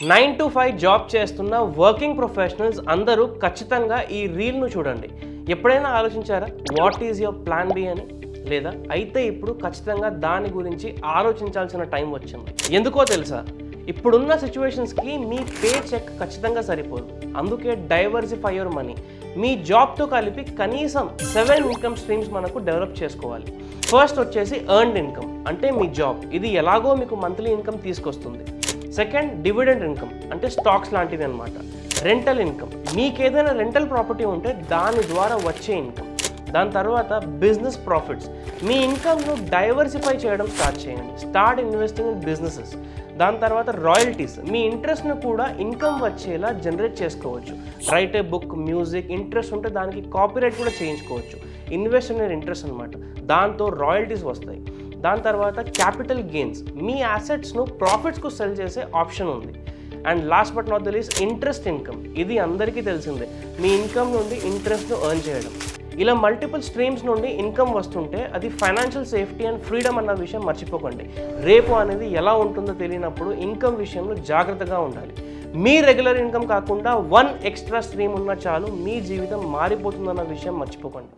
9 to 5 job చేస్తున్న working professionals అందరూ ఖచ్చితంగా ఈ రీల్ను చూడండి. ఎప్పుడైనా ఆలోచించారా what is your plan B అని? లేదా అయితే ఇప్పుడు ఖచ్చితంగా దాని గురించి ఆలోచించాల్సిన టైం వచ్చింది. ఎందుకో తెలుసా? ఇప్పుడున్న సిచ్యువేషన్స్కి మీ పే చెక్ ఖచ్చితంగా సరిపోదు. అందుకే డైవర్సిఫై యువర్ మనీ. మీ జాబ్తో కలిపి కనీసం 7 ఇన్కమ్ స్ట్రీమ్స్ మనకు డెవలప్ చేసుకోవాలి. ఫస్ట్ వచ్చేసి ఎర్న్డ్ ఇన్కమ్, అంటే మీ జాబ్ ఇది ఎలాగో మీకు మంత్లీ ఇన్కమ్ తీసుకొస్తుంది. సెకండ్, డివిడెండ్ ఇన్కమ్, అంటే స్టాక్స్ లాంటివి అనమాట. రెంటల్ ఇన్కమ్, మీకు ఏదైనా రెంటల్ ప్రాపర్టీ ఉంటే దాని ద్వారా వచ్చే ఇన్కమ్. దాని తర్వాత బిజినెస్ ప్రాఫిట్స్, మీ ఇన్కమ్ను డైవర్సిఫై చేయడం స్టార్ట్ చేయండి. Start investing in businesses. దాని తర్వాత రాయల్టీస్, మీ ఇంట్రెస్ట్ను కూడా ఇన్కమ్ వచ్చేలా జనరేట్ చేసుకోవచ్చు. రైట్ ఏ బుక్, మ్యూజిక్ ఇంట్రెస్ట్ ఉంటే దానికి కాపీరైట్ కూడా చేయించుకోవచ్చు. ఇన్వెస్ట్ ఇన్ ఇంట్రెస్ట్ అనమాట, దాంతో రాయల్టీస్ వస్తాయి. దాని తర్వాత క్యాపిటల్ గెయిన్స్, మీ యాసెట్స్ను ప్రాఫిట్స్కు సెల్ చేసే ఆప్షన్ ఉంది. And last but not the least interest income, ఇది అందరికీ తెలిసిందే. మీ ఇన్కమ్ నుండి ఇంట్రెస్ట్ను ఎర్న్ చేయడం. ఇలా మల్టిపుల్ స్ట్రీమ్స్ నుండి ఇన్కమ్ వస్తుంటే అది ఫైనాన్షియల్ సేఫ్టీ అండ్ ఫ్రీడమ్ అన్న విషయం మర్చిపోకండి. రేపు అనేది ఎలా ఉంటుందో తెలియనప్పుడు ఇన్కమ్ విషయంలో జాగ్రత్తగా ఉండాలి. మీ రెగ్యులర్ ఇన్కమ్ కాకుండా 1 ఎక్స్ట్రా స్ట్రీమ్ ఉన్నా చాలు, మీ జీవితం మారిపోతుందన్న విషయం మర్చిపోకండి.